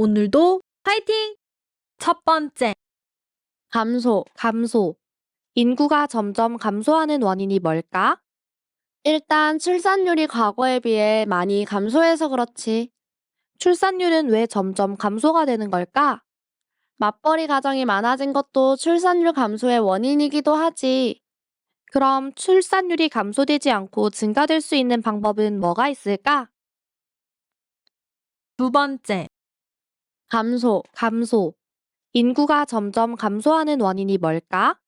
오늘도 파이팅! 첫 번째, 감소. 인구가 점점 감소하는 원인이 뭘까? 일단 출산율이 과거에 비해 많이 감소해서 그렇지. 출산율은 왜 점점 감소가 되는 걸까? 맞벌이 가정이 많아진 것도 출산율 감소의 원인이기도 하지. 그럼 출산율이 감소되지 않고 증가될 수 있는 방법은 뭐가 있을까? 두 번째, 감소. 인구가 점점 감소하는 원인이 뭘까?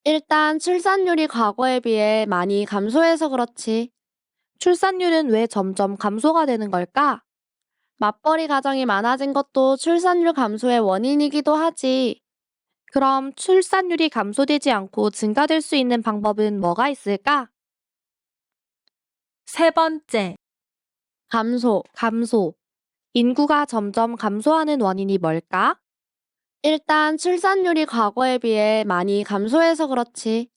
일단 출산율이 과거에 비해 많이 감소해서 그렇지. 출산율은 왜 점점 감소가 되는 걸까? 맞벌이 가정이 많아진 것도 출산율 감소의 원인이기도 하지. 그럼 출산율이 감소되지 않고 증가될 수 있는 방법은 뭐가 있을까? 세 번째, 감소. 인구가 점점 감소하는 원인이 뭘까? 일단 출산율이 과거에 비해 많이 감소해서 그렇지.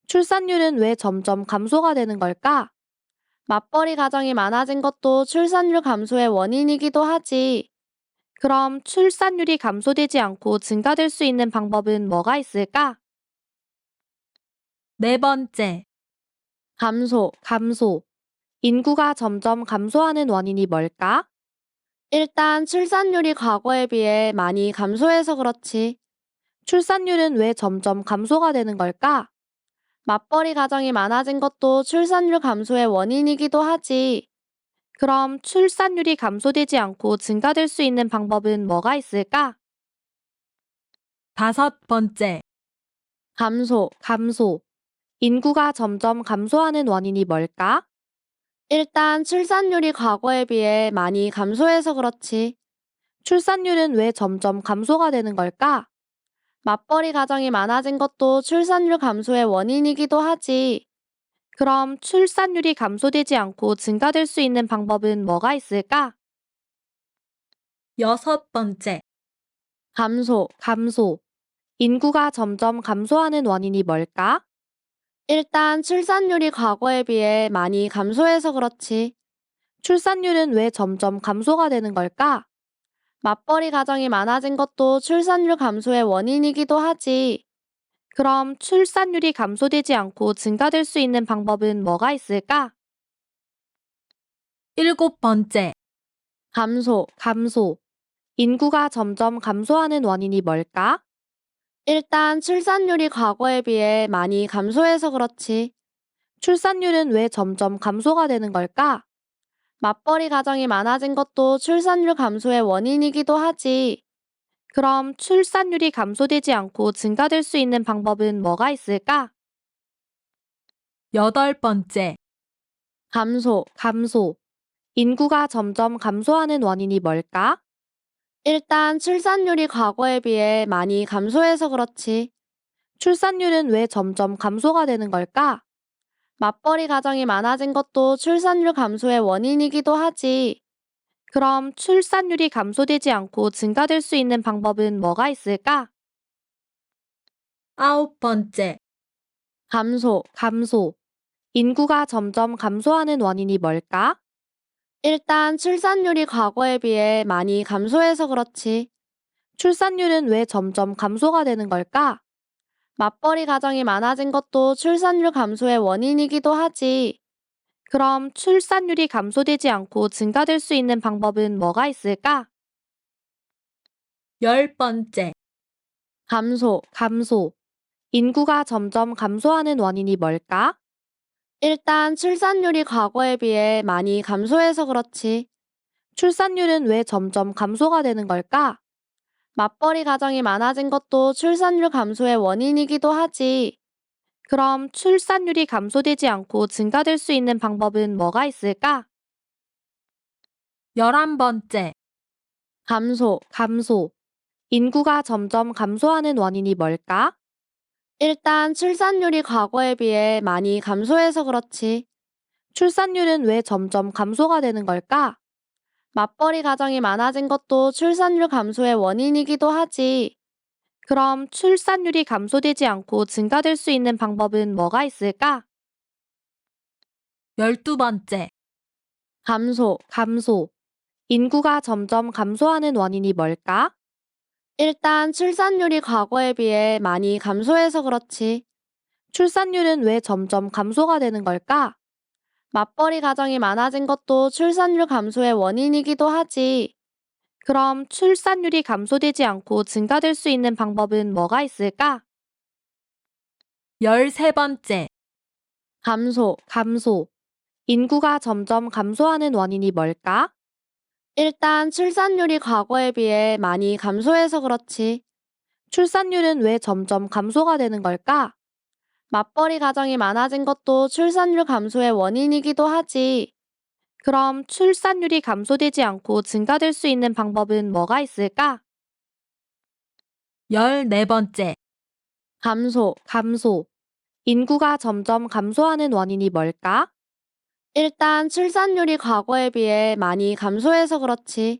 출산율은 왜 점점 감소가 되는 걸까? 맞벌이 가정이 많아진 것도 출산율 감소의 원인이기도 하지. 그럼 출산율이 감소되지 않고 증가될 수 있는 방법은 뭐가 있을까? 네 번째, 감소. 인구가 점점 감소하는 원인이 뭘까? 일단 출산율이 과거에 비해 많이 감소해서 그렇지. 출산율은 왜 점점 감소가 되는 걸까? 맞벌이 가정이 많아진 것도 출산율 감소의 원인이기도 하지. 그럼 출산율이 감소되지 않고 증가될 수 있는 방법은 뭐가 있을까? 다섯 번째, 감소. 인구가 점점 감소하는 원인이 뭘까? 일단 출산율이 과거에 비해 많이 감소해서 그렇지. 출산율은 왜 점점 감소가 되는 걸까? 맞벌이 가정이 많아진 것도 출산율 감소의 원인이기도 하지. 그럼 출산율이 감소되지 않고 증가될 수 있는 방법은 뭐가 있을까? 여섯 번째, 감소. 인구가 점점 감소하는 원인이 뭘까? 일단 출산율이 과거에 비해 많이 감소해서 그렇지. 출산율은 왜 점점 감소가 되는 걸까? 맞벌이 가정이 많아진 것도 출산율 감소의 원인이기도 하지. 그럼 출산율이 감소되지 않고 증가될 수 있는 방법은 뭐가 있을까? 일곱 번째, 감소. 인구가 점점 감소하는 원인이 뭘까? 일단 출산율이 과거에 비해 많이 감소해서 그렇지. 출산율은 왜 점점 감소가 되는 걸까? 맞벌이 가정이 많아진 것도 출산율 감소의 원인이기도 하지. 그럼 출산율이 감소되지 않고 증가될 수 있는 방법은 뭐가 있을까? 여덟 번째, 감소. 인구가 점점 감소하는 원인이 뭘까? 일단 출산율이 과거에 비해 많이 감소해서 그렇지. 출산율은 왜 점점 감소가 되는 걸까? 맞벌이 가정이 많아진 것도 출산율 감소의 원인이기도 하지. 그럼 출산율이 감소되지 않고 증가될 수 있는 방법은 뭐가 있을까? 아홉 번째, 감소. 인구가 점점 감소하는 원인이 뭘까? 일단 출산율이 과거에 비해 많이 감소해서 그렇지. 출산율은 왜 점점 감소가 되는 걸까? 맞벌이 가정이 많아진 것도 출산율 감소의 원인이기도 하지. 그럼 출산율이 감소되지 않고 증가될 수 있는 방법은 뭐가 있을까? 열 번째, 감소. 인구가 점점 감소하는 원인이 뭘까? 일단 출산율이 과거에 비해 많이 감소해서 그렇지. 출산율은 왜 점점 감소가 되는 걸까? 맞벌이 가정이 많아진 것도 출산율 감소의 원인이기도 하지. 그럼 출산율이 감소되지 않고 증가될 수 있는 방법은 뭐가 있을까? 열한 번째, 감소. 인구가 점점 감소하는 원인이 뭘까? 일단 출산율이 과거에 비해 많이 감소해서 그렇지. 출산율은 왜 점점 감소가 되는 걸까? 맞벌이 가정이 많아진 것도 출산율 감소의 원인이기도 하지. 그럼 출산율이 감소되지 않고 증가될 수 있는 방법은 뭐가 있을까? 열두 번째, 감소. 인구가 점점 감소하는 원인이 뭘까? 일단 출산율이 과거에 비해 많이 감소해서 그렇지. 출산율은 왜 점점 감소가 되는 걸까? 맞벌이 가정이 많아진 것도 출산율 감소의 원인이기도 하지. 그럼 출산율이 감소되지 않고 증가될 수 있는 방법은 뭐가 있을까? 13번째, 감소. 인구가 점점 감소하는 원인이 뭘까? 일단 출산율이 과거에 비해 많이 감소해서 그렇지. 출산율은 왜 점점 감소가 되는 걸까? 맞벌이 가정이 많아진 것도 출산율 감소의 원인이기도 하지. 그럼 출산율이 감소되지 않고 증가될 수 있는 방법은 뭐가 있을까? 14번째, 감소. 인구가 점점 감소하는 원인이 뭘까? 일단 출산율이 과거에 비해 많이 감소해서 그렇지.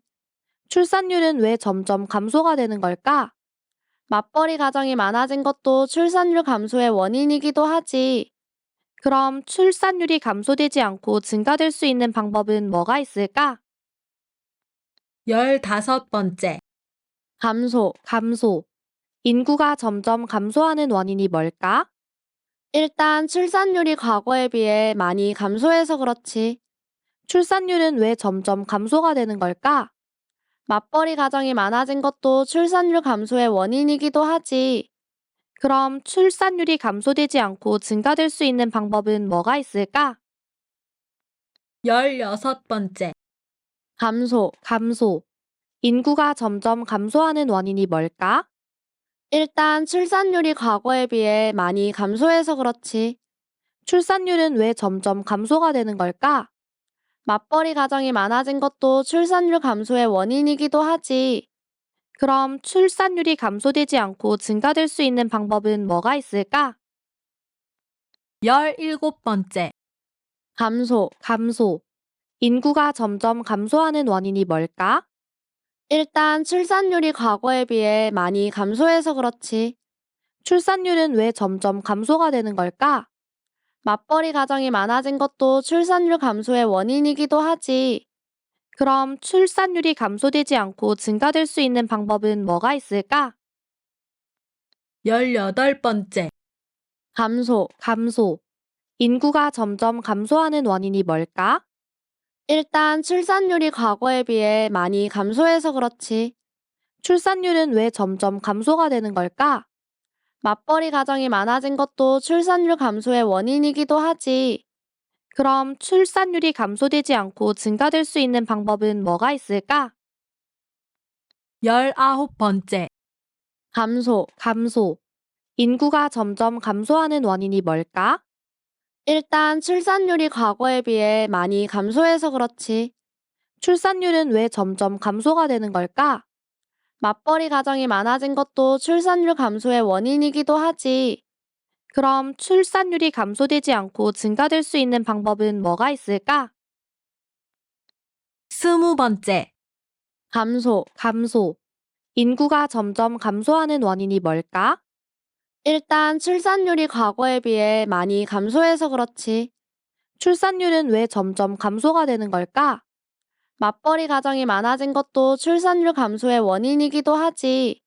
출산율은 왜 점점 감소가 되는 걸까? 맞벌이 가정이 많아진 것도 출산율 감소의 원인이기도 하지. 그럼 출산율이 감소되지 않고 증가될 수 있는 방법은 뭐가 있을까? 15번째, 감소. 인구가 점점 감소하는 원인이 뭘까? 일단 출산율이 과거에 비해 많이 감소해서 그렇지. 출산율은 왜 점점 감소가 되는 걸까? 맞벌이 가정이 많아진 것도 출산율 감소의 원인이기도 하지. 그럼 출산율이 감소되지 않고 증가될 수 있는 방법은 뭐가 있을까? 16번째, 감소. 인구가 점점 감소하는 원인이 뭘까? 일단 출산율이 과거에 비해 많이 감소해서 그렇지. 출산율은 왜 점점 감소가 되는 걸까? 맞벌이 가정이 많아진 것도 출산율 감소의 원인이기도 하지. 그럼 출산율이 감소되지 않고 증가될 수 있는 방법은 뭐가 있을까? 17번째, 감소. 인구가 점점 감소하는 원인이 뭘까? 일단 출산율이 과거에 비해 많이 감소해서 그렇지. 출산율은 왜 점점 감소가 되는 걸까? 맞벌이 가정이 많아진 것도 출산율 감소의 원인이기도 하지. 그럼 출산율이 감소되지 않고 증가될 수 있는 방법은 뭐가 있을까? 18번째, 감소. 인구가 점점 감소하는 원인이 뭘까? 일단 출산율이 과거에 비해 많이 감소해서 그렇지. 출산율은 왜 점점 감소가 되는 걸까? 맞벌이 가정이 많아진 것도 출산율 감소의 원인이기도 하지. 그럼 출산율이 감소되지 않고 증가될 수 있는 방법은 뭐가 있을까? 19번째, 감소. 인구가 점점 감소하는 원인이 뭘까? 일단 출산율이 과거에 비해 많이 감소해서 그렇지. 출산율은 왜 점점 감소가 되는 걸까? 맞벌이 가정이 많아진 것도 출산율 감소의 원인이기도 하지. 그럼 출산율이 감소되지 않고 증가될 수 있는 방법은 뭐가 있을까? 20번째, 감소. 인구가 점점 감소하는 원인이 뭘까? 일단 출산율이 과거에 비해 많이 감소해서 그렇지. 출산율은 왜 점점 감소가 되는 걸까? 맞벌이 가정이 많아진 것도 출산율 감소의 원인이기도 하지.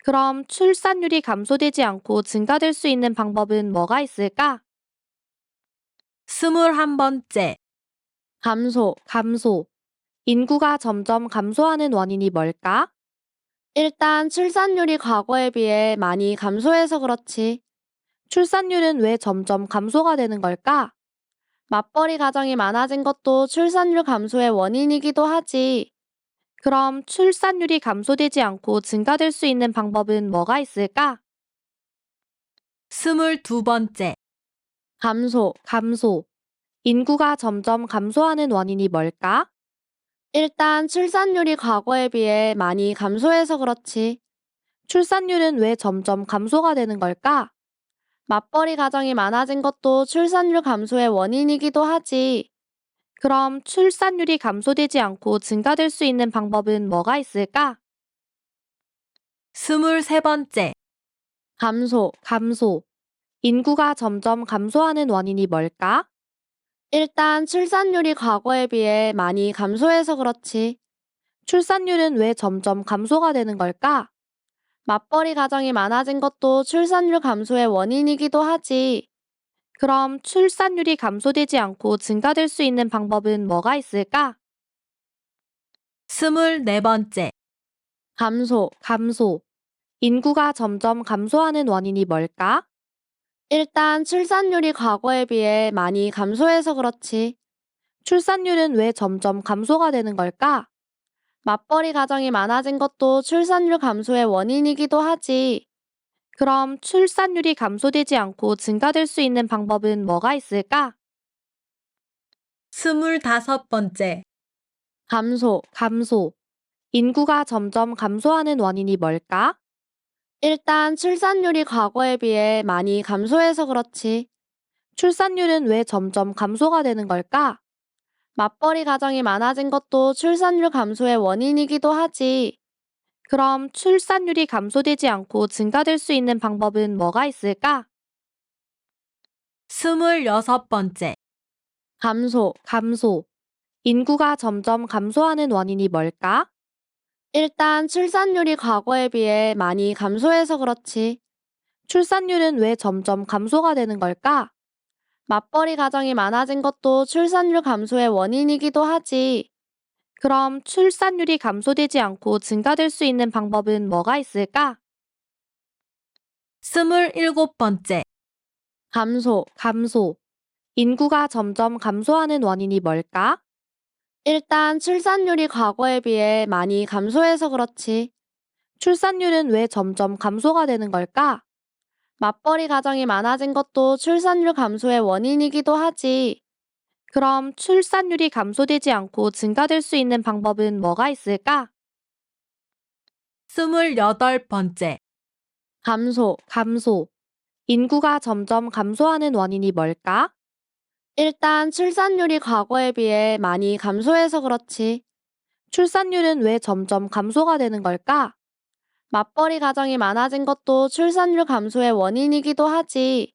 그럼 출산율이 감소되지 않고 증가될 수 있는 방법은 뭐가 있을까? 21번째, 감소. 인구가 점점 감소하는 원인이 뭘까? 일단 출산율이 과거에 비해 많이 감소해서 그렇지. 출산율은 왜 점점 감소가 되는 걸까? 맞벌이 가정이 많아진 것도 출산율 감소의 원인이기도 하지. 그럼 출산율이 감소되지 않고 증가될 수 있는 방법은 뭐가 있을까? 22번째, 감소. 인구가 점점 감소하는 원인이 뭘까? 일단 출산율이 과거에 비해 많이 감소해서 그렇지. 출산율은 왜 점점 감소가 되는 걸까? 맞벌이 가정이 많아진 것도 출산율 감소의 원인이기도 하지. 그럼 출산율이 감소되지 않고 증가될 수 있는 방법은 뭐가 있을까? 23번째, 감소. 인구가 점점 감소하는 원인이 뭘까? 일단 출산율이 과거에 비해 많이 감소해서 그렇지. 출산율은 왜 점점 감소가 되는 걸까? 맞벌이 가정이 많아진 것도 출산율 감소의 원인이기도 하지. 그럼 출산율이 감소되지 않고 증가될 수 있는 방법은 뭐가 있을까? 24번째, 감소. 인구가 점점 감소하는 원인이 뭘까? 일단 출산율이 과거에 비해 많이 감소해서 그렇지. 출산율은 왜 점점 감소가 되는 걸까? 맞벌이 가정이 많아진 것도 출산율 감소의 원인이기도 하지. 그럼 출산율이 감소되지 않고 증가될 수 있는 방법은 뭐가 있을까? 25번째, 감소. 인구가 점점 감소하는 원인이 뭘까? 일단 출산율이 과거에 비해 많이 감소해서 그렇지. 출산율은 왜 점점 감소가 되는 걸까? 맞벌이 가정이 많아진 것도 출산율 감소의 원인이기도 하지. 그럼 출산율이 감소되지 않고 증가될 수 있는 방법은 뭐가 있을까? 26번째, 감소. 인구가 점점 감소하는 원인이 뭘까? 일단 출산율이 과거에 비해 많이 감소해서 그렇지. 출산율은 왜 점점 감소가 되는 걸까? 맞벌이 가정이 많아진 것도 출산율 감소의 원인이기도 하지. 그럼 출산율이 감소되지 않고 증가될 수 있는 방법은 뭐가 있을까? 27번째, 감소. 인구가 점점 감소하는 원인이 뭘까? 일단 출산율이 과거에 비해 많이 감소해서 그렇지. 출산율은 왜 점점 감소가 되는 걸까? 맞벌이 가정이 많아진 것도 출산율 감소의 원인이기도 하지. 그럼 출산율이 감소되지 않고 증가될 수 있는 방법은 뭐가 있을까? 28번째, 감소. 인구가 점점 감소하는 원인이 뭘까? 일단 출산율이 과거에 비해 많이 감소해서 그렇지. 출산율은 왜 점점 감소가 되는 걸까? 맞벌이 가정이 많아진 것도 출산율 감소의 원인이기도 하지.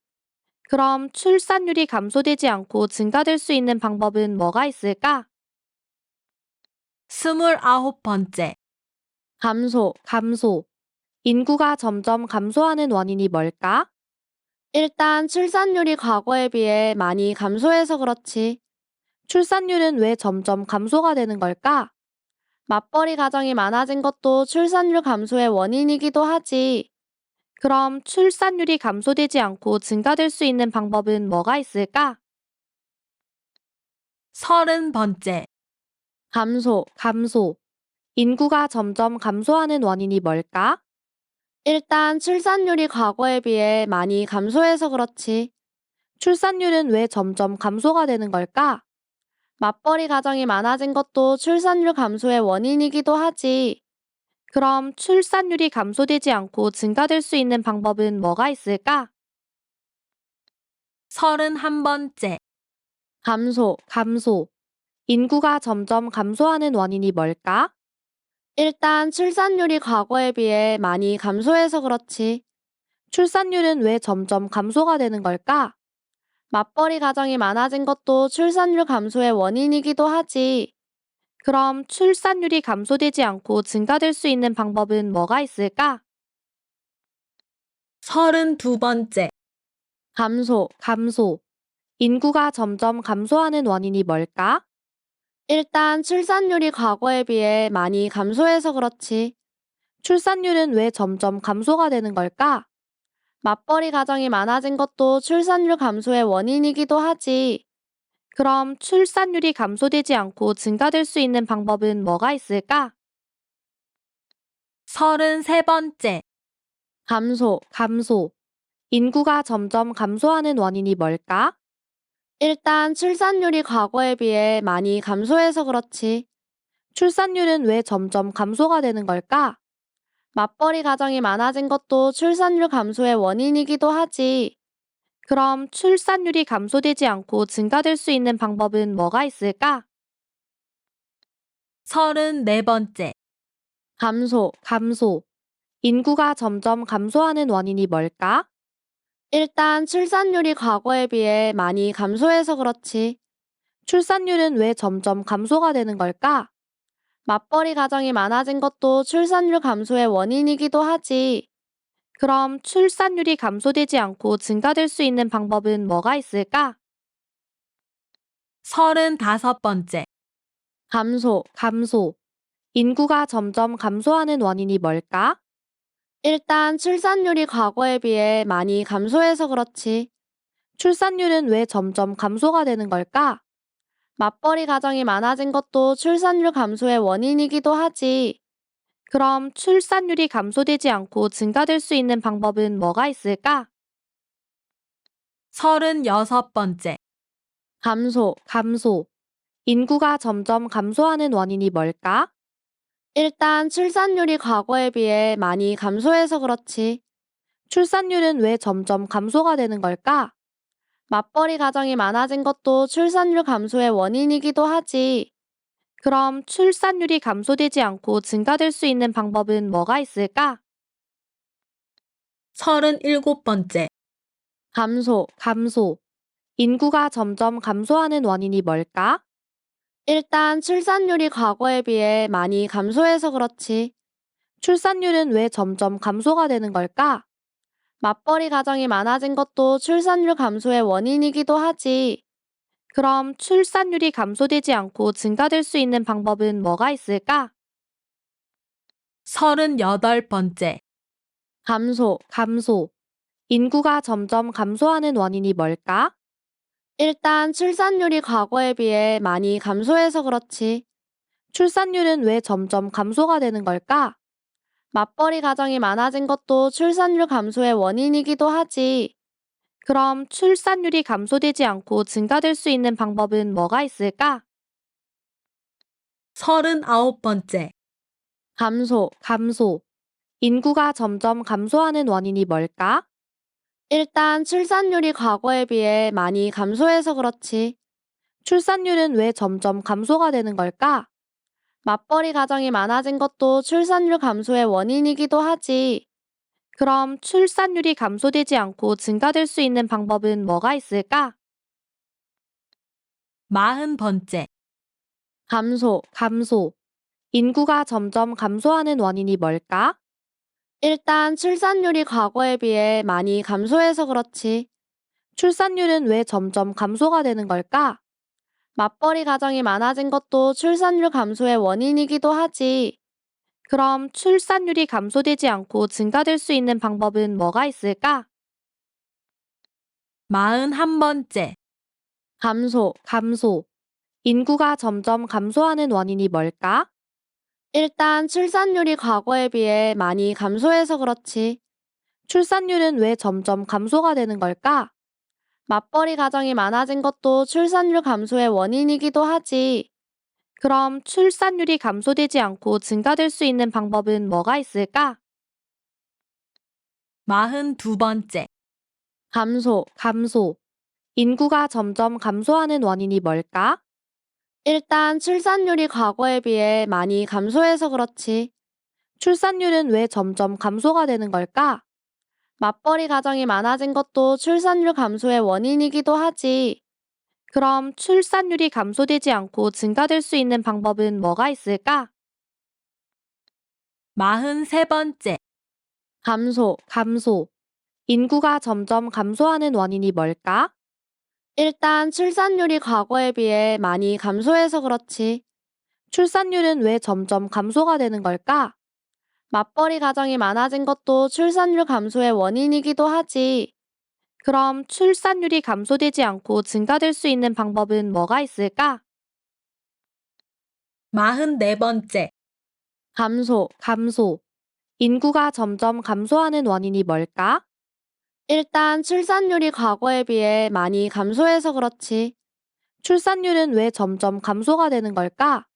그럼 출산율이 감소되지 않고 증가될 수 있는 방법은 뭐가 있을까? 29번째, 감소. 인구가 점점 감소하는 원인이 뭘까? 일단 출산율이 과거에 비해 많이 감소해서 그렇지. 출산율은 왜 점점 감소가 되는 걸까? 맞벌이 가정이 많아진 것도 출산율 감소의 원인이기도 하지. 그럼 출산율이 감소되지 않고 증가될 수 있는 방법은 뭐가 있을까? 30번째, 감소. 인구가 점점 감소하는 원인이 뭘까? 일단 출산율이 과거에 비해 많이 감소해서 그렇지. 출산율은 왜 점점 감소가 되는 걸까? 맞벌이 가정이 많아진 것도 출산율 감소의 원인이기도 하지. 그럼 출산율이 감소되지 않고 증가될 수 있는 방법은 뭐가 있을까? 31번째, 감소. 인구가 점점 감소하는 원인이 뭘까? 일단 출산율이 과거에 비해 많이 감소해서 그렇지. 출산율은 왜 점점 감소가 되는 걸까? 맞벌이 가정이 많아진 것도 출산율 감소의 원인이기도 하지. 그럼 출산율이 감소되지 않고 증가될 수 있는 방법은 뭐가 있을까? 32번째, 감소. 인구가 점점 감소하는 원인이 뭘까? 일단 출산율이 과거에 비해 많이 감소해서 그렇지. 출산율은 왜 점점 감소가 되는 걸까? 맞벌이 가정이 많아진 것도 출산율 감소의 원인이기도 하지. 그럼 출산율이 감소되지 않고 증가될 수 있는 방법은 뭐가 있을까? 33번째, 감소. 인구가 점점 감소하는 원인이 뭘까? 일단 출산율이 과거에 비해 많이 감소해서 그렇지. 출산율은 왜 점점 감소가 되는 걸까? 맞벌이 가정이 많아진 것도 출산율 감소의 원인이기도 하지. 그럼 출산율이 감소되지 않고 증가될 수 있는 방법은 뭐가 있을까? 34번째, 감소. 인구가 점점 감소하는 원인이 뭘까? 일단 출산율이 과거에 비해 많이 감소해서 그렇지. 출산율은 왜 점점 감소가 되는 걸까? 맞벌이 가정이 많아진 것도 출산율 감소의 원인이기도 하지. 그럼 출산율이 감소되지 않고 증가될 수 있는 방법은 뭐가 있을까? 35번째, 감소. 인구가 점점 감소하는 원인이 뭘까? 일단 출산율이 과거에 비해 많이 감소해서 그렇지. 출산율은 왜 점점 감소가 되는 걸까? 맞벌이 가정이 많아진 것도 출산율 감소의 원인이기도 하지. 그럼 출산율이 감소되지 않고 증가될 수 있는 방법은 뭐가 있을까? 36번째, 감소. 인구가 점점 감소하는 원인이 뭘까? 일단 출산율이 과거에 비해 많이 감소해서 그렇지. 출산율은 왜 점점 감소가 되는 걸까? 맞벌이 가정이 많아진 것도 출산율 감소의 원인이기도 하지. 그럼 출산율이 감소되지 않고 증가될 수 있는 방법은 뭐가 있을까? 37번째, 감소. 인구가 점점 감소하는 원인이 뭘까? 일단 출산율이 과거에 비해 많이 감소해서 그렇지. 출산율은 왜 점점 감소가 되는 걸까? 맞벌이 가정이 많아진 것도 출산율 감소의 원인이기도 하지. 그럼 출산율이 감소되지 않고 증가될 수 있는 방법은 뭐가 있을까? 38번째, 감소. 인구가 점점 감소하는 원인이 뭘까? 일단 출산율이 과거에 비해 많이 감소해서 그렇지. 출산율은 왜 점점 감소가 되는 걸까? 맞벌이 가정이 많아진 것도 출산율 감소의 원인이기도 하지. 그럼 출산율이 감소되지 않고 증가될 수 있는 방법은 뭐가 있을까? 39번째, 감소. 인구가 점점 감소하는 원인이 뭘까? 일단 출산율이 과거에 비해 많이 감소해서 그렇지. 출산율은 왜 점점 감소가 되는 걸까? 맞벌이 가정이 많아진 것도 출산율 감소의 원인이기도 하지. 그럼 출산율이 감소되지 않고 증가될 수 있는 방법은 뭐가 있을까? 40번째, 감소. 인구가 점점 감소하는 원인이 뭘까? 일단 출산율이 과거에 비해 많이 감소해서 그렇지. 출산율은 왜 점점 감소가 되는 걸까? 맞벌이 가정이 많아진 것도 출산율 감소의 원인이기도 하지. 그럼 출산율이 감소되지 않고 증가될 수 있는 방법은 뭐가 있을까? 41번째, 감소. 인구가 점점 감소하는 원인이 뭘까? 일단 출산율이 과거에 비해 많이 감소해서 그렇지. 출산율은 왜 점점 감소가 되는 걸까? 맞벌이 가정이 많아진 것도 출산율 감소의 원인이기도 하지. 그럼 출산율이 감소되지 않고 증가될 수 있는 방법은 뭐가 있을까? 42번째, 감소. 인구가 점점 감소하는 원인이 뭘까? 일단 출산율이 과거에 비해 많이 감소해서 그렇지. 출산율은 왜 점점 감소가 되는 걸까? 맞벌이 가정이 많아진 것도 출산율 감소의 원인이기도 하지. 그럼 출산율이 감소되지 않고 증가될 수 있는 방법은 뭐가 있을까? 43번째, 감소. 인구가 점점 감소하는 원인이 뭘까? 일단 출산율이 과거에 비해 많이 감소해서 그렇지. 출산율은 왜 점점 감소가 되는 걸까? 맞벌이 가정이 많아진 것도 출산율 감소의 원인이기도 하지. 그럼 출산율이 감소되지 않고 증가될 수 있는 방법은 뭐가 있을까? 44번째, 감소. 인구가 점점 감소하는 원인이 뭘까? 일단 출산율이 과거에 비해 많이 감소해서 그렇지. 출산율은 왜 점점 감소가 되는 걸까?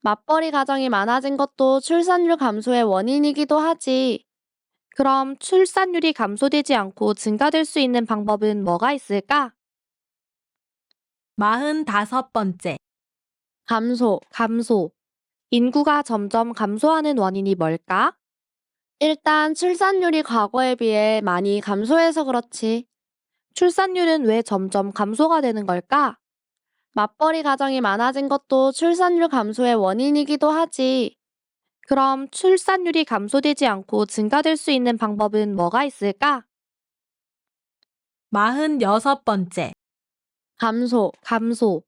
맞벌이 가정이 많아진 것도 출산율 감소의 원인이기도 하지. 그럼 출산율이 감소되지 않고 증가될 수 있는 방법은 뭐가 있을까? 45번째, 감소. 인구가 점점 감소하는 원인이 뭘까? 일단 출산율이 과거에 비해 많이 감소해서 그렇지. 출산율은 왜 점점 감소가 되는 걸까? 맞벌이 가정이 많아진 것도 출산율 감소의 원인이기도 하지. 그럼 출산율이 감소되지 않고 증가될 수 있는 방법은 뭐가 있을까? 46번째, 감소.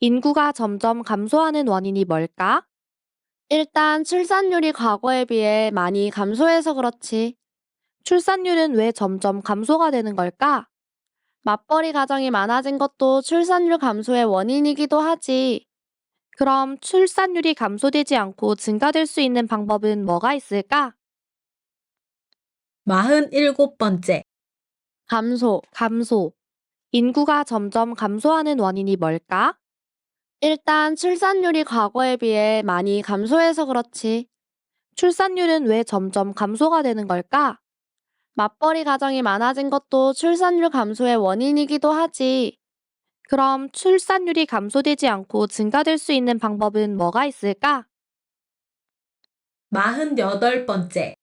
인구가 점점 감소하는 원인이 뭘까? 일단 출산율이 과거에 비해 많이 감소해서 그렇지. 출산율은 왜 점점 감소가 되는 걸까? 맞벌이 가정이 많아진 것도 출산율 감소의 원인이기도 하지. 그럼 출산율이 감소되지 않고 증가될 수 있는 방법은 뭐가 있을까? 47번째, 감소. 인구가 점점 감소하는 원인이 뭘까? 일단 출산율이 과거에 비해 많이 감소해서 그렇지. 출산율은 왜 점점 감소가 되는 걸까? 맞벌이 가정이 많아진 것도 출산율 감소의 원인이기도 하지. 그럼 출산율이 감소되지 않고 증가될 수 있는 방법은 뭐가 있을까? 48번째,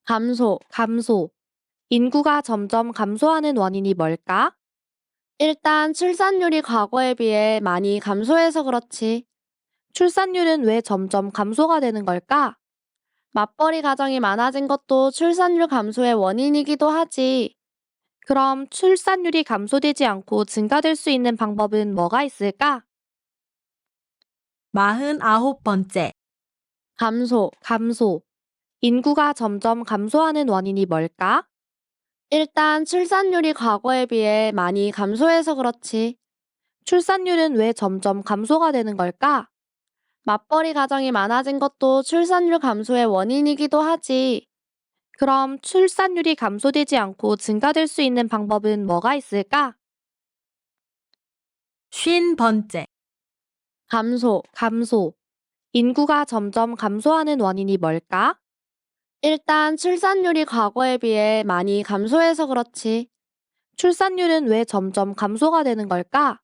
감소. 인구가 점점 감소하는 원인이 뭘까? 일단 출산율이 과거에 비해 많이 감소해서 그렇지. 출산율은 왜 점점 감소가 되는 걸까? 맞벌이 가정이 많아진 것도 출산율 감소의 원인이기도 하지. 그럼 출산율이 감소되지 않고 증가될 수 있는 방법은 뭐가 있을까? 49번째, 감소. 인구가 점점 감소하는 원인이 뭘까? 일단 출산율이 과거에 비해 많이 감소해서 그렇지. 출산율은 왜 점점 감소가 되는 걸까? 맞벌이 가정이 많아진 것도 출산율 감소의 원인이기도 하지. 그럼 출산율이 감소되지 않고 증가될 수 있는 방법은 뭐가 있을까? 50번째, 감소. 인구가 점점 감소하는 원인이 뭘까? 일단 출산율이 과거에 비해 많이 감소해서 그렇지. 출산율은 왜 점점 감소가 되는 걸까?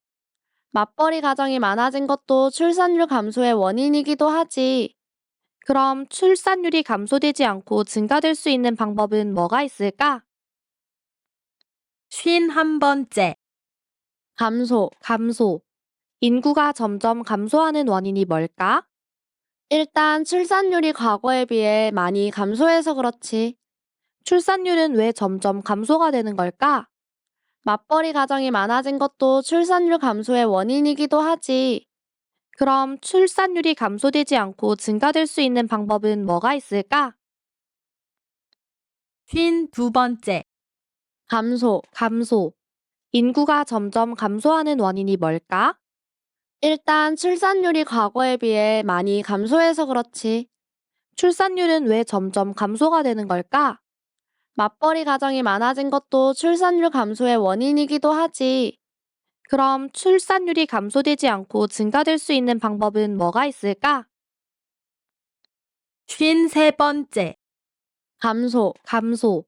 맞벌이 가정이 많아진 것도 출산율 감소의 원인이기도 하지. 그럼 출산율이 감소되지 않고 증가될 수 있는 방법은 뭐가 있을까? 51번째, 감소. 인구가 점점 감소하는 원인이 뭘까? 일단 출산율이 과거에 비해 많이 감소해서 그렇지. 출산율은 왜 점점 감소가 되는 걸까? 맞벌이 가정이 많아진 것도 출산율 감소의 원인이기도 하지. 그럼 출산율이 감소되지 않고 증가될 수 있는 방법은 뭐가 있을까? 52번째, 감소. 인구가 점점 감소하는 원인이 뭘까? 일단 출산율이 과거에 비해 많이 감소해서 그렇지. 출산율은 왜 점점 감소가 되는 걸까? 맞벌이 가정이 많아진 것도 출산율 감소의 원인이기도 하지. 그럼 출산율이 감소되지 않고 증가될 수 있는 방법은 뭐가 있을까? 53번째, 감소.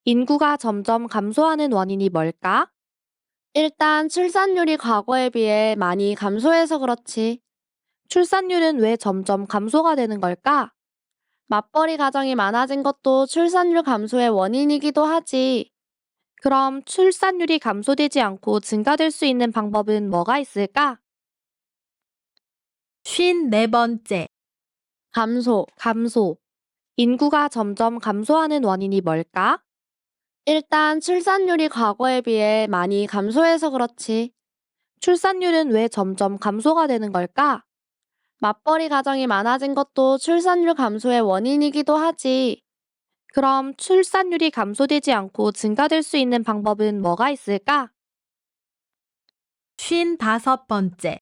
인구가 점점 감소하는 원인이 뭘까? 일단 출산율이 과거에 비해 많이 감소해서 그렇지. 출산율은 왜 점점 감소가 되는 걸까? 맞벌이 가정이 많아진 것도 출산율 감소의 원인이기도 하지. 그럼 출산율이 감소되지 않고 증가될 수 있는 방법은 뭐가 있을까? 54번째, 감소. 인구가 점점 감소하는 원인이 뭘까? 일단 출산율이 과거에 비해 많이 감소해서 그렇지. 출산율은 왜 점점 감소가 되는 걸까? 맞벌이 가정이 많아진 것도 출산율 감소의 원인이기도 하지. 그럼 출산율이 감소되지 않고 증가될 수 있는 방법은 뭐가 있을까? 55번째,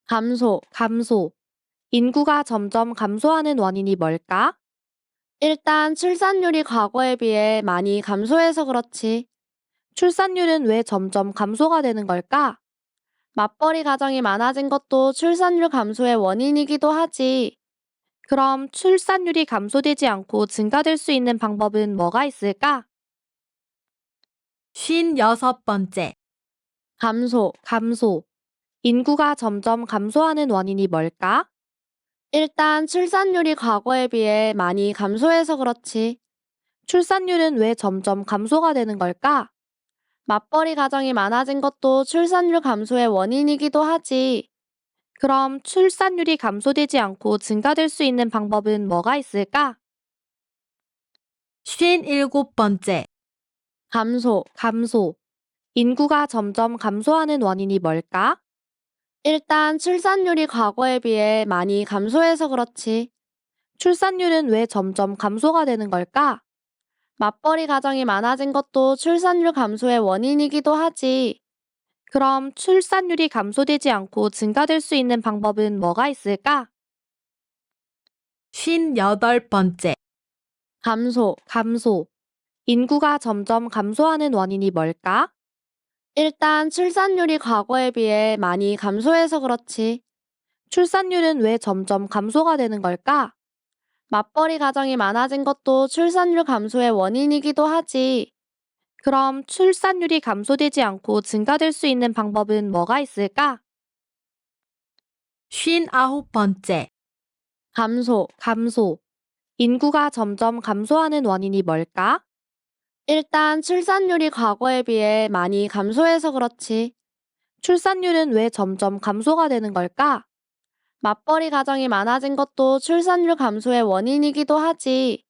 감소. 인구가 점점 감소하는 원인이 뭘까? 일단 출산율이 과거에 비해 많이 감소해서 그렇지. 출산율은 왜 점점 감소가 되는 걸까? 맞벌이 가정이 많아진 것도 출산율 감소의 원인이기도 하지. 그럼 출산율이 감소되지 않고 증가될 수 있는 방법은 뭐가 있을까? 56번째, 감소. 인구가 점점 감소하는 원인이 뭘까? 일단 출산율이 과거에 비해 많이 감소해서 그렇지. 출산율은 왜 점점 감소가 되는 걸까? 맞벌이 가정이 많아진 것도 출산율 감소의 원인이기도 하지. 그럼 출산율이 감소되지 않고 증가될 수 있는 방법은 뭐가 있을까? 57번째. 감소. 인구가 점점 감소하는 원인이 뭘까? 일단 출산율이 과거에 비해 많이 감소해서 그렇지. 출산율은 왜 점점 감소가 되는 걸까? 맞벌이 가정이 많아진 것도 출산율 감소의 원인이기도 하지. 그럼 출산율이 감소되지 않고 증가될 수 있는 방법은 뭐가 있을까? 58번째. 감소. 인구가 점점 감소하는 원인이 뭘까? 일단 출산율이 과거에 비해 많이 감소해서 그렇지. 출산율은 왜 점점 감소가 되는 걸까? 맞벌이 가정이 많아진 것도 출산율 감소의 원인이기도 하지. 그럼 출산율이 감소되지 않고 증가될 수 있는 방법은 뭐가 있을까? 59번째. 감소. 인구가 점점 감소하는 원인이 뭘까? 일단 출산율이 과거에 비해 많이 감소해서 그렇지. 출산율은 왜 점점 감소가 되는 걸까? 맞벌이 가정이 많아진 것도 출산율 감소의 원인이기도 하지.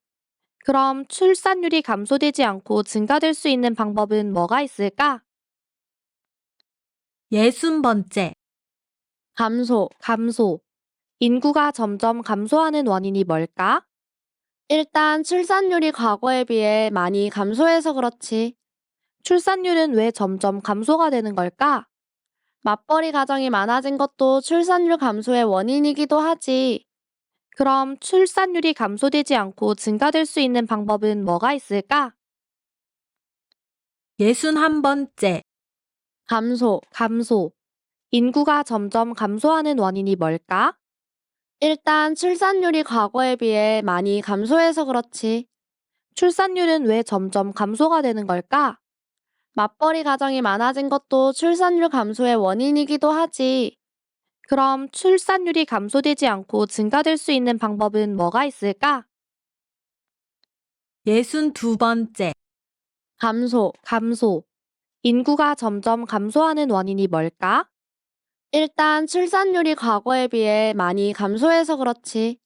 그럼 출산율이 감소되지 않고 증가될 수 있는 방법은 뭐가 있을까? 60번째. 감소. 인구가 점점 감소하는 원인이 뭘까? 일단 출산율이 과거에 비해 많이 감소해서 그렇지. 출산율은 왜 점점 감소가 되는 걸까? 맞벌이 가정이 많아진 것도 출산율 감소의 원인이기도 하지. 그럼 출산율이 감소되지 않고 증가될 수 있는 방법은 뭐가 있을까? 61번째. 감소. 인구가 점점 감소하는 원인이 뭘까? 일단 출산율이 과거에 비해 많이 감소해서 그렇지. 출산율은 왜 점점 감소가 되는 걸까? 맞벌이 가정이 많아진 것도 출산율 감소의 원인이기도 하지. 그럼 출산율이 감소되지 않고 증가될 수 있는 방법은 뭐가 있을까? 62번째. 감소. 인구가 점점 감소하는 원인이 뭘까? 일단 출산율이 과거에 비해 많이 감소해서 그렇지.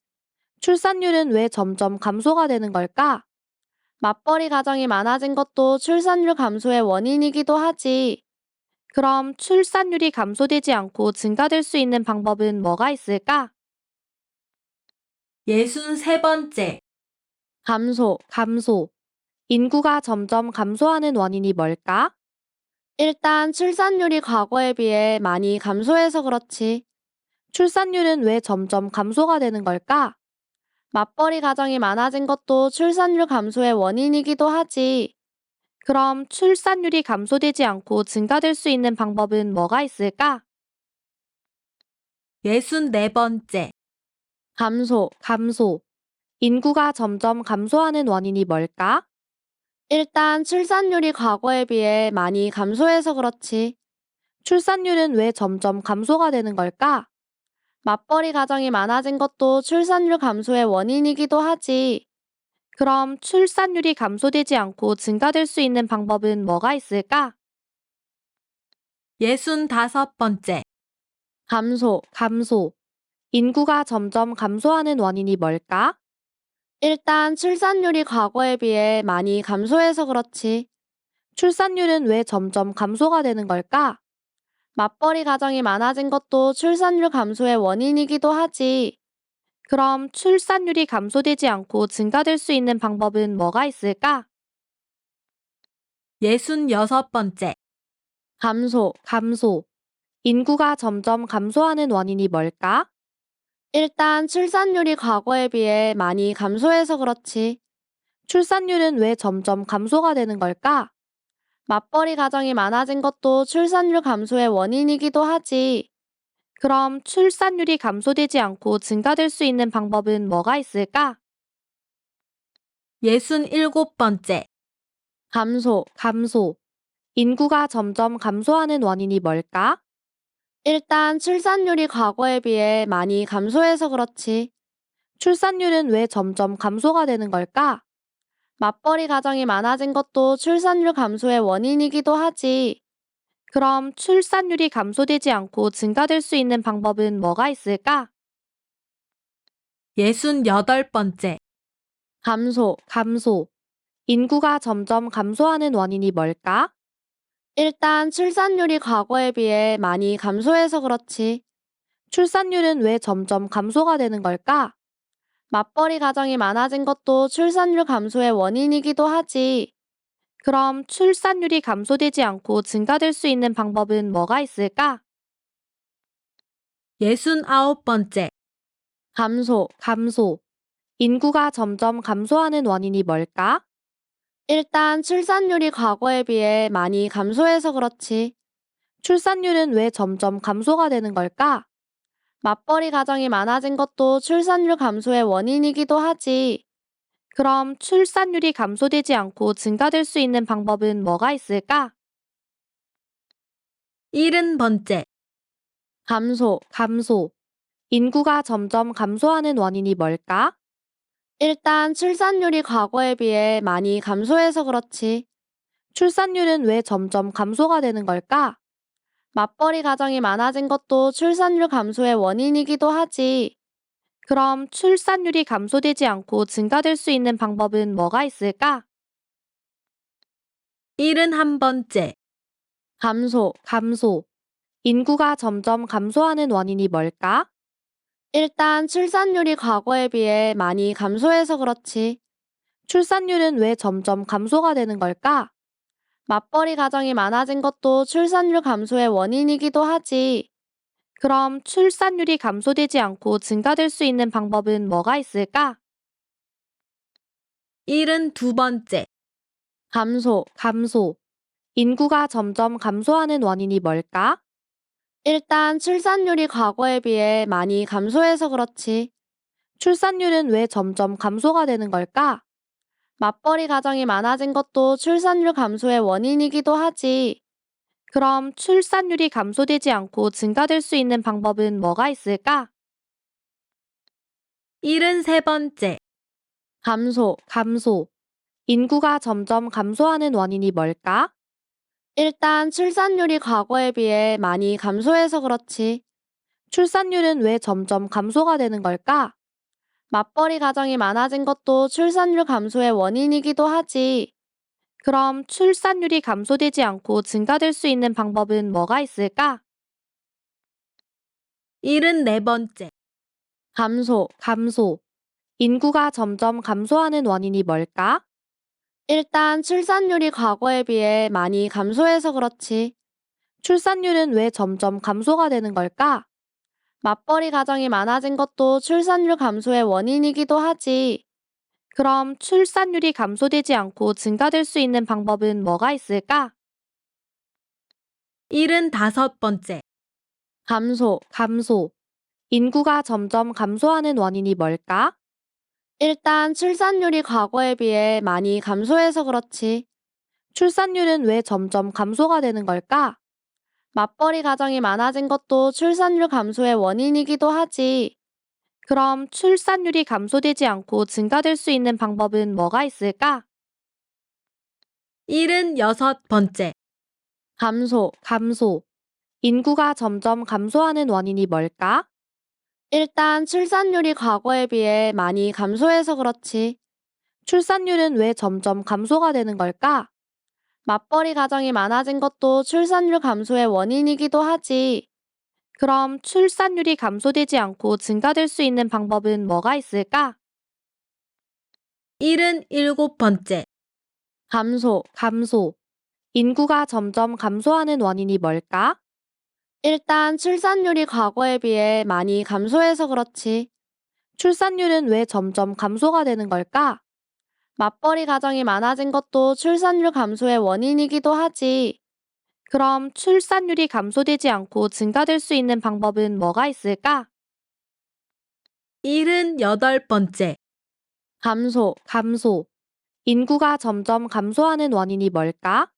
출산율은 왜 점점 감소가 되는 걸까? 맞벌이 가정이 많아진 것도 출산율 감소의 원인이기도 하지. 그럼 출산율이 감소되지 않고 증가될 수 있는 방법은 뭐가 있을까? 63번째. 감소. 인구가 점점 감소하는 원인이 뭘까? 일단 출산율이 과거에 비해 많이 감소해서 그렇지. 출산율은 왜 점점 감소가 되는 걸까? 맞벌이 가정이 많아진 것도 출산율 감소의 원인이기도 하지. 그럼 출산율이 감소되지 않고 증가될 수 있는 방법은 뭐가 있을까? 64번째. 감소. 인구가 점점 감소하는 원인이 뭘까? 일단 출산율이 과거에 비해 많이 감소해서 그렇지. 출산율은 왜 점점 감소가 되는 걸까? 맞벌이 가정이 많아진 것도 출산율 감소의 원인이기도 하지. 그럼 출산율이 감소되지 않고 증가될 수 있는 방법은 뭐가 있을까? 65번째. 감소. 인구가 점점 감소하는 원인이 뭘까? 일단 출산율이 과거에 비해 많이 감소해서 그렇지. 출산율은 왜 점점 감소가 되는 걸까? 맞벌이 가정이 많아진 것도 출산율 감소의 원인이기도 하지. 그럼 출산율이 감소되지 않고 증가될 수 있는 방법은 뭐가 있을까? 66번째. 감소. 인구가 점점 감소하는 원인이 뭘까? 일단 출산율이 과거에 비해 많이 감소해서 그렇지. 출산율은 왜 점점 감소가 되는 걸까? 맞벌이 가정이 많아진 것도 출산율 감소의 원인이기도 하지. 그럼 출산율이 감소되지 않고 증가될 수 있는 방법은 뭐가 있을까? 67번째. 감소. 인구가 점점 감소하는 원인이 뭘까? 일단 출산율이 과거에 비해 많이 감소해서 그렇지. 출산율은 왜 점점 감소가 되는 걸까? 맞벌이 가정이 많아진 것도 출산율 감소의 원인이기도 하지. 그럼 출산율이 감소되지 않고 증가될 수 있는 방법은 뭐가 있을까? 68번째. 감소. 인구가 점점 감소하는 원인이 뭘까? 일단 출산율이 과거에 비해 많이 감소해서 그렇지. 출산율은 왜 점점 감소가 되는 걸까? 맞벌이 가정이 많아진 것도 출산율 감소의 원인이기도 하지. 그럼 출산율이 감소되지 않고 증가될 수 있는 방법은 뭐가 있을까? 69번째. 감소. 인구가 점점 감소하는 원인이 뭘까? 일단 출산율이 과거에 비해 많이 감소해서 그렇지. 출산율은 왜 점점 감소가 되는 걸까? 맞벌이 가정이 많아진 것도 출산율 감소의 원인이기도 하지. 그럼 출산율이 감소되지 않고 증가될 수 있는 방법은 뭐가 있을까? 70번째. 감소. 인구가 점점 감소하는 원인이 뭘까? 일단 출산율이 과거에 비해 많이 감소해서 그렇지. 출산율은 왜 점점 감소가 되는 걸까? 맞벌이 가정이 많아진 것도 출산율 감소의 원인이기도 하지. 그럼 출산율이 감소되지 않고 증가될 수 있는 방법은 뭐가 있을까? 71번째. 감소. 인구가 점점 감소하는 원인이 뭘까? 일단 출산율이 과거에 비해 많이 감소해서 그렇지. 출산율은 왜 점점 감소가 되는 걸까? 맞벌이 가정이 많아진 것도 출산율 감소의 원인이기도 하지. 그럼 출산율이 감소되지 않고 증가될 수 있는 방법은 뭐가 있을까? 72번째. 감소. 인구가 점점 감소하는 원인이 뭘까? 일단 출산율이 과거에 비해 많이 감소해서 그렇지. 출산율은 왜 점점 감소가 되는 걸까? 맞벌이 가정이 많아진 것도 출산율 감소의 원인이기도 하지. 그럼 출산율이 감소되지 않고 증가될 수 있는 방법은 뭐가 있을까? 73번째. 감소. 인구가 점점 감소하는 원인이 뭘까? 일단 출산율이 과거에 비해 많이 감소해서 그렇지. 출산율은 왜 점점 감소가 되는 걸까? 맞벌이 가정이 많아진 것도 출산율 감소의 원인이기도 하지. 그럼 출산율이 감소되지 않고 증가될 수 있는 방법은 뭐가 있을까? 74번째. 감소. 인구가 점점 감소하는 원인이 뭘까? 일단 출산율이 과거에 비해 많이 감소해서 그렇지. 출산율은 왜 점점 감소가 되는 걸까? 맞벌이 가정이 많아진 것도 출산율 감소의 원인이기도 하지. 그럼 출산율이 감소되지 않고 증가될 수 있는 방법은 뭐가 있을까? 75번째. 감소. 인구가 점점 감소하는 원인이 뭘까? 일단 출산율이 과거에 비해 많이 감소해서 그렇지. 출산율은 왜 점점 감소가 되는 걸까? 맞벌이 가정이 많아진 것도 출산율 감소의 원인이기도 하지. 그럼 출산율이 감소되지 않고 증가될 수 있는 방법은 뭐가 있을까? 76번째. 감소. 인구가 점점 감소하는 원인이 뭘까? 일단 출산율이 과거에 비해 많이 감소해서 그렇지. 출산율은 왜 점점 감소가 되는 걸까? 맞벌이 가정이 많아진 것도 출산율 감소의 원인이기도 하지. 그럼 출산율이 감소되지 않고 증가될 수 있는 방법은 뭐가 있을까? 77번째. 감소. 인구가 점점 감소하는 원인이 뭘까? 일단 출산율이 과거에 비해 많이 감소해서 그렇지. 출산율은 왜 점점 감소가 되는 걸까? 맞벌이 가정이 많아진 것도 출산율 감소의 원인이기도 하지. 그럼 출산율이 감소되지 않고 증가될 수 있는 방법은 뭐가 있을까? 78번째. 감소. 인구가 점점 감소하는 원인이 뭘까?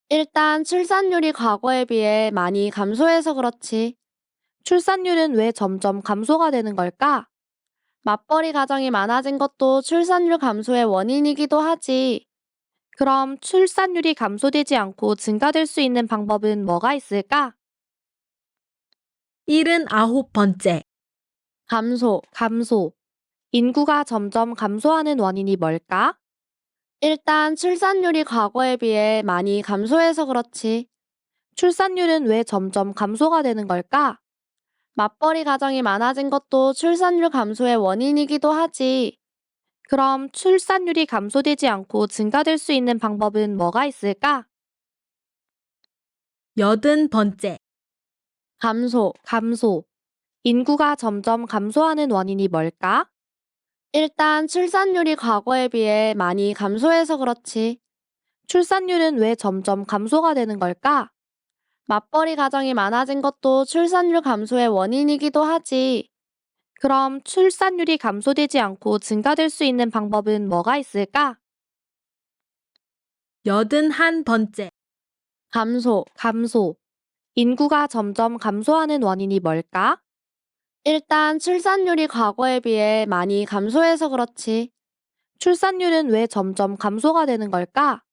일단 출산율이 과거에 비해 많이 감소해서 그렇지. 출산율은 왜 점점 감소가 되는 걸까? 맞벌이 가정이 많아진 것도 출산율 감소의 원인이기도 하지. 그럼 출산율이 감소되지 않고 증가될 수 있는 방법은 뭐가 있을까? 79번째. 감소. 인구가 점점 감소하는 원인이 뭘까? 일단 출산율이 과거에 비해 많이 감소해서 그렇지. 출산율은 왜 점점 감소가 되는 걸까? 맞벌이 가정이 많아진 것도 출산율 감소의 원인이기도 하지. 그럼 출산율이 감소되지 않고 증가될 수 있는 방법은 뭐가 있을까? 80번째. 감소. 인구가 점점 감소하는 원인이 뭘까? 일단 출산율이 과거에 비해 많이 감소해서 그렇지. 출산율은 왜 점점 감소가 되는 걸까? 맞벌이 가정이 많아진 것도 출산율 감소의 원인이기도 하지. 그럼 출산율이 감소되지 않고 증가될 수 있는 방법은 뭐가 있을까? 81번째. 감소. 인구가 점점 감소하는 원인이 뭘까? 일단 출산율이 과거에 비해 많이 감소해서 그렇지. 출산율은 왜 점점 감소가 되는 걸까?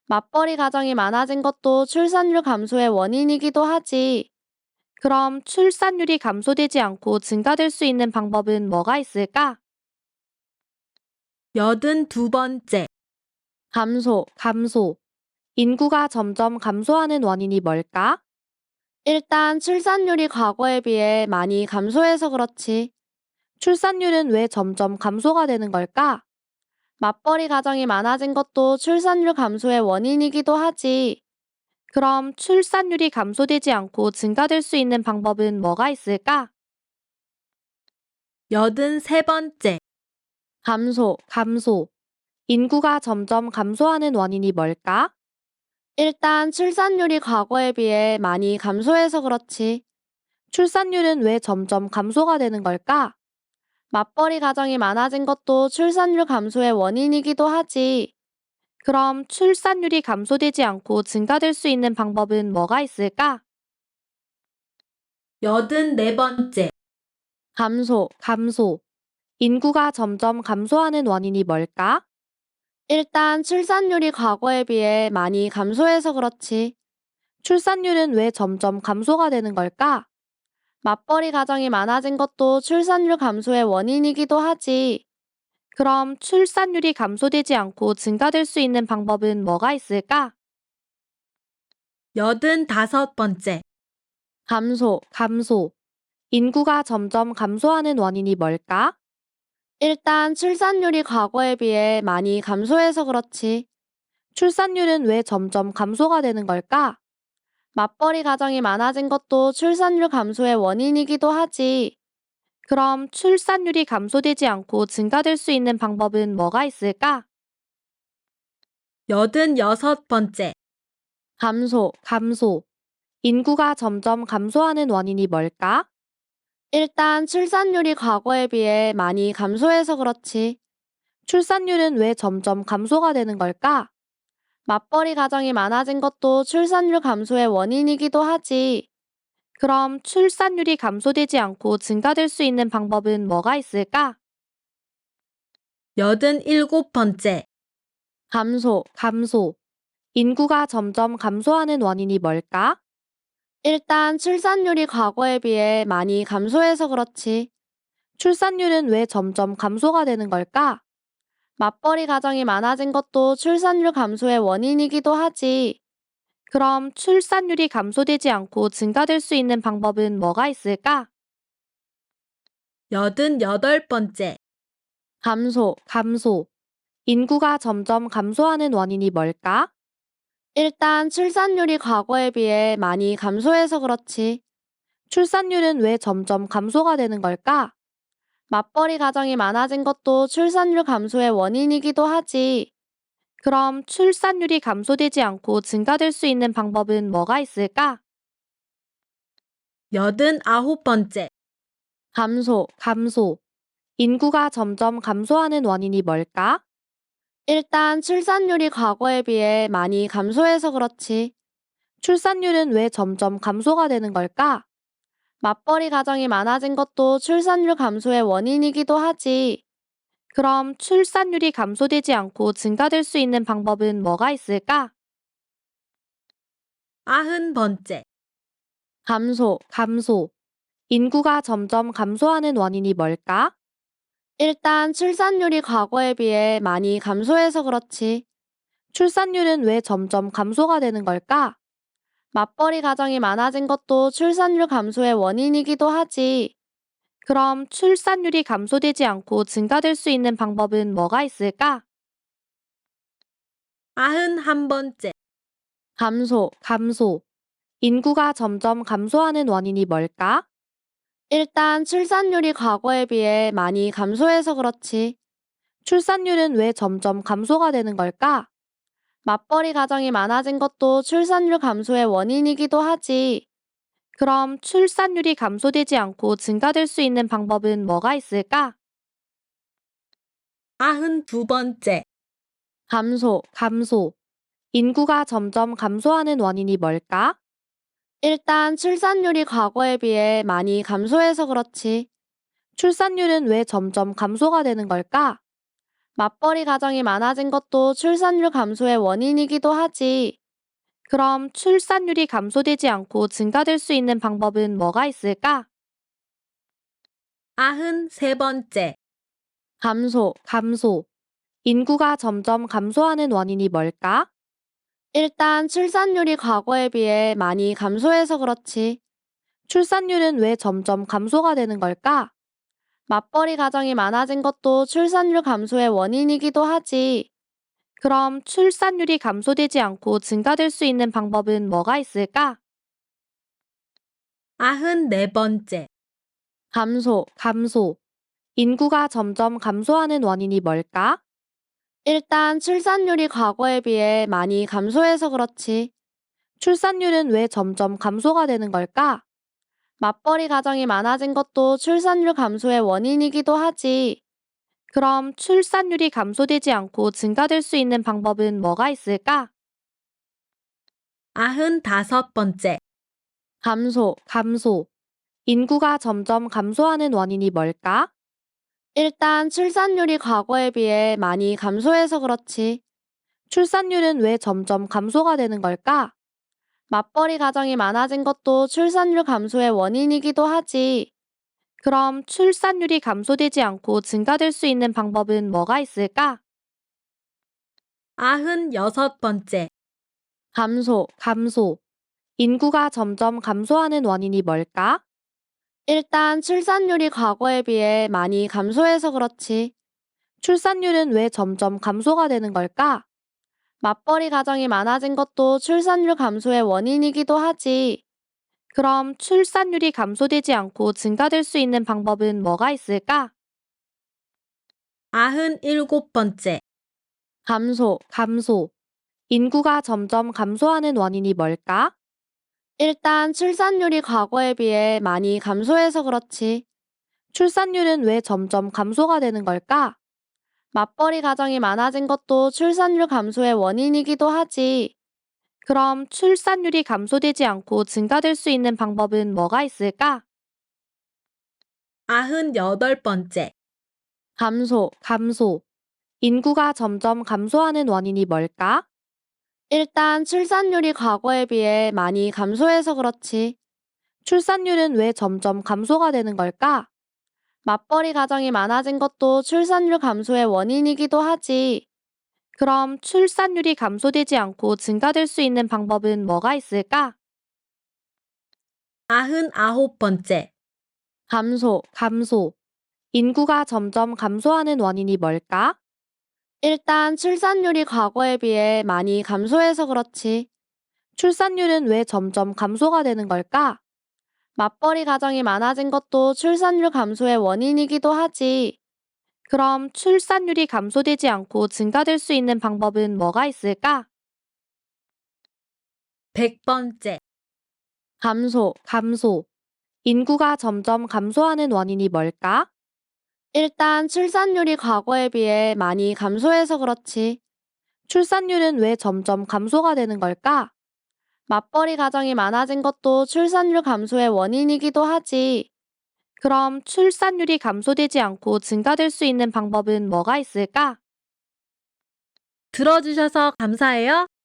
맞벌이 가정이 많아진 것도 출산율 감소의 원인이기도 하지. 그럼 출산율이 감소되지 않고 증가될 수 있는 방법은 뭐가 있을까? 82번째. 감소. 인구가 점점 감소하는 원인이 뭘까? 일단 출산율이 과거에 비해 많이 감소해서 그렇지. 출산율은 왜 점점 감소가 되는 걸까? 맞벌이 가정이 많아진 것도 출산율 감소의 원인이기도 하지. 그럼 출산율이 감소되지 않고 증가될 수 있는 방법은 뭐가 있을까? 83번째. 감소. 인구가 점점 감소하는 원인이 뭘까? 일단 출산율이 과거에 비해 많이 감소해서 그렇지. 출산율은 왜 점점 감소가 되는 걸까? 맞벌이 가정이 많아진 것도 출산율 감소의 원인이기도 하지. 그럼 출산율이 감소되지 않고 증가될 수 있는 방법은 뭐가 있을까? 84번째. 감소. 인구가 점점 감소하는 원인이 뭘까? 일단 출산율이 과거에 비해 많이 감소해서 그렇지. 출산율은 왜 점점 감소가 되는 걸까? 맞벌이 가정이 많아진 것도 출산율 감소의 원인이기도 하지. 그럼 출산율이 감소되지 않고 증가될 수 있는 방법은 뭐가 있을까? 85번째. 감소. 인구가 점점 감소하는 원인이 뭘까? 일단 출산율이 과거에 비해 많이 감소해서 그렇지. 출산율은 왜 점점 감소가 되는 걸까? 맞벌이 가정이 많아진 것도 출산율 감소의 원인이기도 하지. 그럼 출산율이 감소되지 않고 증가될 수 있는 방법은 뭐가 있을까? 86번째. 감소. 인구가 점점 감소하는 원인이 뭘까? 일단 출산율이 과거에 비해 많이 감소해서 그렇지. 출산율은 왜 점점 감소가 되는 걸까? 맞벌이 가정이 많아진 것도 출산율 감소의 원인이기도 하지. 그럼 출산율이 감소되지 않고 증가될 수 있는 방법은 뭐가 있을까? 87번째. 감소. 인구가 점점 감소하는 원인이 뭘까? 일단 출산율이 과거에 비해 많이 감소해서 그렇지. 출산율은 왜 점점 감소가 되는 걸까? 맞벌이 가정이 많아진 것도 출산율 감소의 원인이기도 하지. 그럼 출산율이 감소되지 않고 증가될 수 있는 방법은 뭐가 있을까? 88번째. 감소. 인구가 점점 감소하는 원인이 뭘까? 일단 출산율이 과거에 비해 많이 감소해서 그렇지. 출산율은 왜 점점 감소가 되는 걸까? 맞벌이 가정이 많아진 것도 출산율 감소의 원인이기도 하지. 그럼 출산율이 감소되지 않고 증가될 수 있는 방법은 뭐가 있을까? 89번째. 감소. 인구가 점점 감소하는 원인이 뭘까? 일단 출산율이 과거에 비해 많이 감소해서 그렇지. 출산율은 왜 점점 감소가 되는 걸까? 맞벌이 가정이 많아진 것도 출산율 감소의 원인이기도 하지. 그럼 출산율이 감소되지 않고 증가될 수 있는 방법은 뭐가 있을까? 90번째, 감소. 인구가 점점 감소하는 원인이 뭘까? 일단 출산율이 과거에 비해 많이 감소해서 그렇지. 출산율은 왜 점점 감소가 되는 걸까? 맞벌이 가정이 많아진 것도 출산율 감소의 원인이기도 하지. 그럼 출산율이 감소되지 않고 증가될 수 있는 방법은 뭐가 있을까? 91번째, 감소. 인구가 점점 감소하는 원인이 뭘까? 일단 출산율이 과거에 비해 많이 감소해서 그렇지. 출산율은 왜 점점 감소가 되는 걸까? 맞벌이 가정이 많아진 것도 출산율 감소의 원인이기도 하지. 그럼 출산율이 감소되지 않고 증가될 수 있는 방법은 뭐가 있을까? 92번째, 감소. 인구가 점점 감소하는 원인이 뭘까? 일단 출산율이 과거에 비해 많이 감소해서 그렇지. 출산율은 왜 점점 감소가 되는 걸까? 맞벌이 가정이 많아진 것도 출산율 감소의 원인이기도 하지. 그럼 출산율이 감소되지 않고 증가될 수 있는 방법은 뭐가 있을까? 93번째, 감소. 인구가 점점 감소하는 원인이 뭘까? 일단 출산율이 과거에 비해 많이 감소해서 그렇지. 출산율은 왜 점점 감소가 되는 걸까? 맞벌이 가정이 많아진 것도 출산율 감소의 원인이기도 하지. 그럼 출산율이 감소되지 않고 증가될 수 있는 방법은 뭐가 있을까? 94번째, 감소. 인구가 점점 감소하는 원인이 뭘까? 일단 출산율이 과거에 비해 많이 감소해서 그렇지. 출산율은 왜 점점 감소가 되는 걸까? 맞벌이 가정이 많아진 것도 출산율 감소의 원인이기도 하지. 그럼 출산율이 감소되지 않고 증가될 수 있는 방법은 뭐가 있을까? 95번째, 감소. 인구가 점점 감소하는 원인이 뭘까? 일단 출산율이 과거에 비해 많이 감소해서 그렇지. 출산율은 왜 점점 감소가 되는 걸까? 맞벌이 가정이 많아진 것도 출산율 감소의 원인이기도 하지. 그럼 출산율이 감소되지 않고 증가될 수 있는 방법은 뭐가 있을까? 96번째, 감소. 인구가 점점 감소하는 원인이 뭘까? 일단 출산율이 과거에 비해 많이 감소해서 그렇지. 출산율은 왜 점점 감소가 되는 걸까? 맞벌이 가정이 많아진 것도 출산율 감소의 원인이기도 하지. 그럼 출산율이 감소되지 않고 증가될 수 있는 방법은 뭐가 있을까? 97번째, 감소. 인구가 점점 감소하는 원인이 뭘까? 일단 출산율이 과거에 비해 많이 감소해서 그렇지. 출산율은 왜 점점 감소가 되는 걸까? 맞벌이 가정이 많아진 것도 출산율 감소의 원인이기도 하지. 그럼 출산율이 감소되지 않고 증가될 수 있는 방법은 뭐가 있을까? 98번째, 감소. 인구가 점점 감소하는 원인이 뭘까? 일단 출산율이 과거에 비해 많이 감소해서 그렇지. 출산율은 왜 점점 감소가 되는 걸까? 맞벌이 가정이 많아진 것도 출산율 감소의 원인이기도 하지. 그럼 출산율이 감소되지 않고 증가될 수 있는 방법은 뭐가 있을까? 99번째, 감소. 인구가 점점 감소하는 원인이 뭘까? 일단 출산율이 과거에 비해 많이 감소해서 그렇지. 출산율은 왜 점점 감소가 되는 걸까? 맞벌이 가정이 많아진 것도 출산율 감소의 원인이기도 하지. 그럼 출산율이 감소되지 않고 증가될 수 있는 방법은 뭐가 있을까? 100번째, 감소. 인구가 점점 감소하는 원인이 뭘까? 일단 출산율이 과거에 비해 많이 감소해서 그렇지. 출산율은 왜 점점 감소가 되는 걸까? 맞벌이 가정이 많아진 것도 출산율 감소의 원인이기도 하지. 그럼 출산율이 감소되지 않고 증가될 수 있는 방법은 뭐가 있을까? 들어주셔서 감사해요.